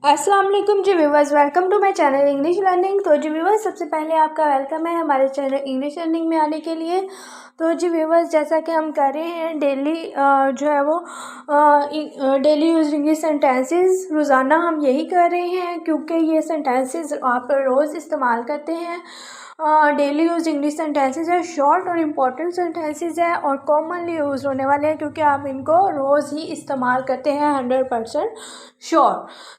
अस्सलाम वालेकुम जी viewers, welcome to my channel English learning. तो जी व्यूवर्स, सबसे पहले आपका वेलकम है हमारे चैनल इंग्लिश लर्निंग में आने के लिए। तो जी व्यूवर्स, जैसा कि हम कर रहे हैं डेली जो है वो डेली यूज इंग्लिश सेंटेंसेस रोज़ाना हम यही कर रहे हैं, क्योंकि ये सेंटेंसेस आप रोज़ इस्तेमाल करते हैं। डेली यूज इंग्लिश सेंटेंसेस है, शॉर्ट और इम्पोर्टेंट सेंटेंसेस है और कॉमनली यूज़ होने वाले हैं, क्योंकि आप इनको रोज़ ही इस्तेमाल करते हैं 100% श्योर।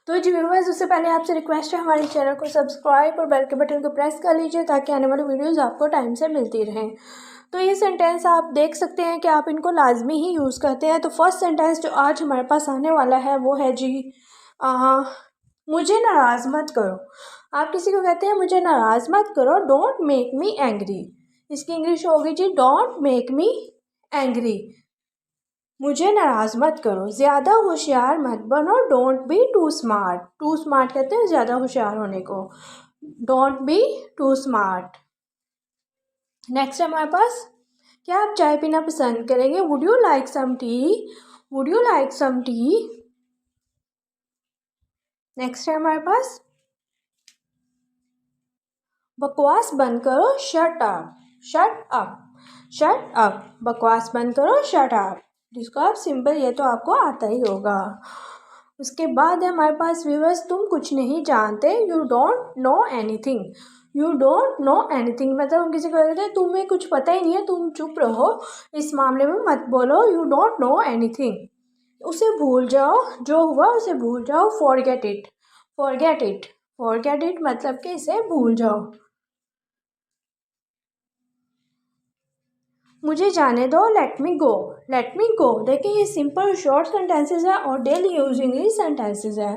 तो जी व्यूवर्स, उससे पहले आपसे रिक्वेस्ट है हमारे चैनल को सब्सक्राइब और बेल के बटन को प्रेस कर लीजिए, ताकि आने वाली वीडियोस आपको टाइम से मिलती रहें। तो ये सेंटेंस आप देख सकते हैं कि आप इनको लाजमी ही यूज़ करते हैं। तो फर्स्ट सेंटेंस जो आज हमारे पास आने वाला है वो है जी, आ, मुझे नाराज़ मत करो। आप किसी को कहते हैं मुझे नाराज़ मत करो, डोंट मेक मी एंग्री। इसकी इंग्लिश होगी जी, डोंट मेक मी एंग्री। मुझे नाराज़ मत करो। ज़्यादा होशियार मत बनो, don't be too smart. Too smart कहते हैं ज़्यादा होशियार होने को, don't be too smart. Next है हमारे पास, क्या आप चाय पीना पसंद करेंगे? Would you like some tea? Would you like some tea? Next है हमारे पास, बकवास बंद करो, shut up. Shut up, shut up, बकवास बंद करो, शट अप। जिसको आप सिंपल, ये तो आपको आता ही होगा। उसके बाद है हमारे पास व्यूअर्स, तुम कुछ नहीं जानते, you don't know anything. You don't know anything मतलब हम किसी को कहते हैं तुम्हें कुछ पता ही नहीं है, तुम चुप रहो, इस मामले में मत बोलो। यू डोंट नो एनीथिंग, उसे भूल जाओ, जो हुआ उसे भूल जाओ। Forget it, forget it, forget it मतलब कि इसे भूल जाओ। मुझे जाने दो, लेट मी गो। लेट मी गो, देखिए ये सिंपल शॉर्ट सेंटेंसेस है और डेली यूज इंग्लिश सेंटेंसेस है।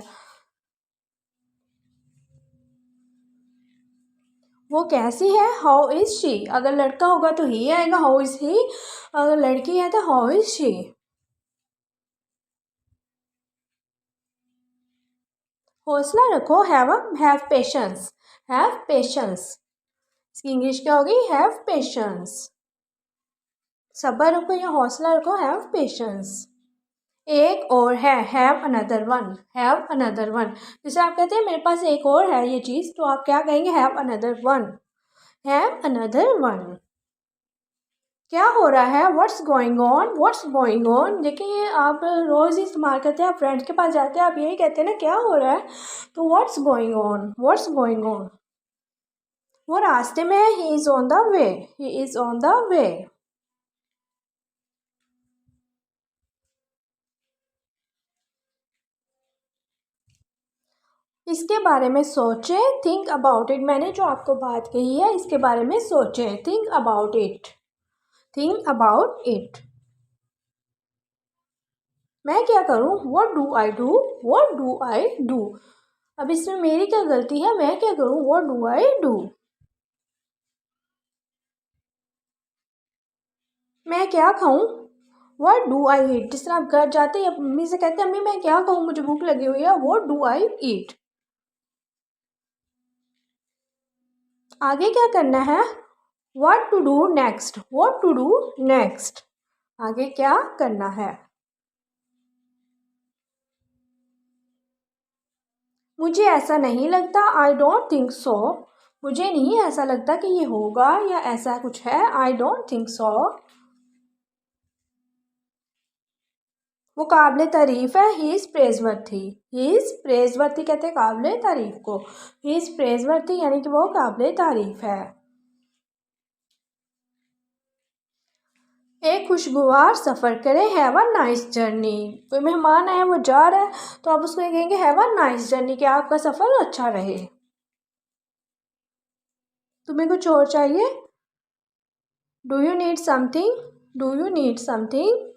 वो कैसी है, हाउ इज शी। अगर लड़का होगा तो ही आएगा, हाउ इज ही। अगर लड़की है तो हाउ इज शी। हौसला रखो, हैव पेशेंस। हैव पेशेंस, इसकी इंग्लिश क्या होगी, हैव पेशेंस। सब्र रखो या हौसला रखो, हैव पेशेंस। एक और है, have another one. Have another one, जैसे आप कहते हैं मेरे पास एक और है ये चीज़, तो आप क्या कहेंगे, have another one. Have another one. क्या हो रहा है, what's going on. What's going on, देखिए ये आप रोज़ ही इस्तेमाल करते हैं। आप फ्रेंड्स के पास जाते हैं, आप यही कहते हैं ना क्या हो रहा है, तो what's going on, what's going on. वो रास्ते में है, he is on the way. He is on the way. इसके बारे में सोचें, थिंक अबाउट इट। मैंने जो आपको बात कही है इसके बारे में सोचें, think about it, think about it. मैं क्या करूं, what do I do. What do I do, अब इसमें मेरी क्या गलती है, मैं क्या करूं, व्हाट डू आई डू। मैं क्या खाऊं, व्हाट डू आई ईट। जिस तरह आप घर जाते हैं मम्मी से कहते हैं अम्मी मैं क्या खाऊं, मुझे भूख लगी हुई है, व्हाट डू आई ईट। आगे क्या करना है, what to do next. What to do next, आगे क्या करना है। मुझे ऐसा नहीं लगता, आई डोंट थिंक सो। मुझे नहीं ऐसा लगता कि ये होगा या ऐसा कुछ है, आई डोंट थिंक सो। वो काबिल तारीफ है, ही इज़ प्रेजवर्थी। ही इज़ प्रेजवर्थी कहते हैं काबिल तारीफ को, ही इज़ प्रेजवर्थी यानी कि वो काबिल तारीफ है। एक खुशगवार सफ़र करें, हैव अ नाइस जर्नी। कोई मेहमान आया वो जा रहा है, तो आप उसको ये कहेंगे हैव अ नाइस जर्नी, कि आपका सफ़र अच्छा रहे। तुम्हें कुछ और चाहिए, do you need something. Do you need something.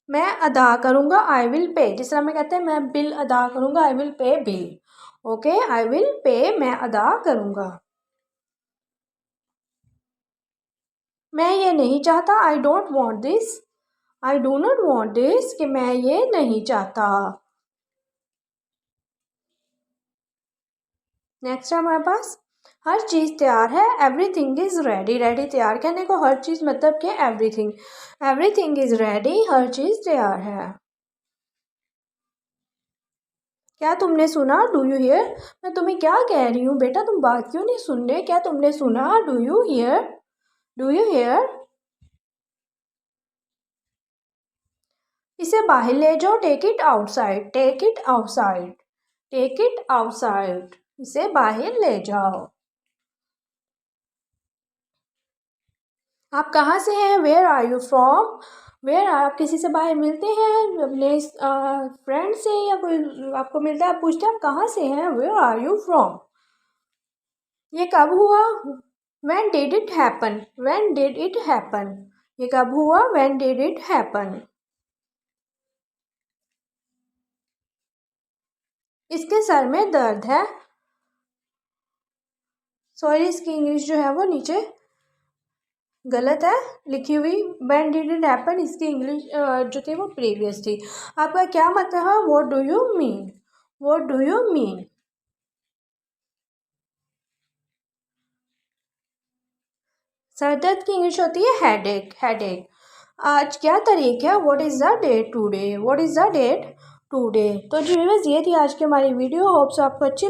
मैं अदा करूँगा, आई विल पे। जिस तरह मैं कहते हैं मैं बिल अदा करूँगा, I will pay bill. Okay, I will pay, मैं अदा करूँगा। मैं ये नहीं चाहता, I don't want this. I do not want this, कि मैं ये नहीं चाहता। नेक्स्ट है हमारे पास, हर चीज़ तैयार है। Everything is ready. रेडी तैयार कहने को, हर चीज़ मतलब कि एवरीथिंग। एवरीथिंग इज़ रेडी, हर चीज़ तैयार है। क्या तुमने सुना? Do you here? मैं तुम्हें क्या कह रही हूँ बेटा, तुम बात क्यों नहीं सुन रहे? क्या तुमने सुना? Do you hear? Do you hear? इसे बाहर ले जाओ। Take it outside. Take it outside. Take it outside. इसे बाहर ले जाओ। आप कहाँ से हैं? Where are you from? Where आप किसी से बाहर मिलते हैं अपने फ्रेंड से, या कोई आपको मिलता है, आप पूछते हैं आप कहाँ से हैं? Where are you from? ये कब हुआ? When did it happen? When did it happen? ये कब हुआ? When did it happen? इसके सर में दर्द है। सॉरी, इसकी इंग्लिश जो है वो नीचे गलत है लिखी हुई। When did it happen? इसकी इंग्लिश जो थी वो प्रीवियस थी। आपका क्या मतलब है? What do you mean? What do you mean? Sir दर्द की इंग्लिश होती है हेडेक। हेडेक। आज क्या तारीख है? What is the date today? What is the date today? तो जी व्यूअर्स, ये थी आज की हमारी वीडियो। होप्स आपको अच्छी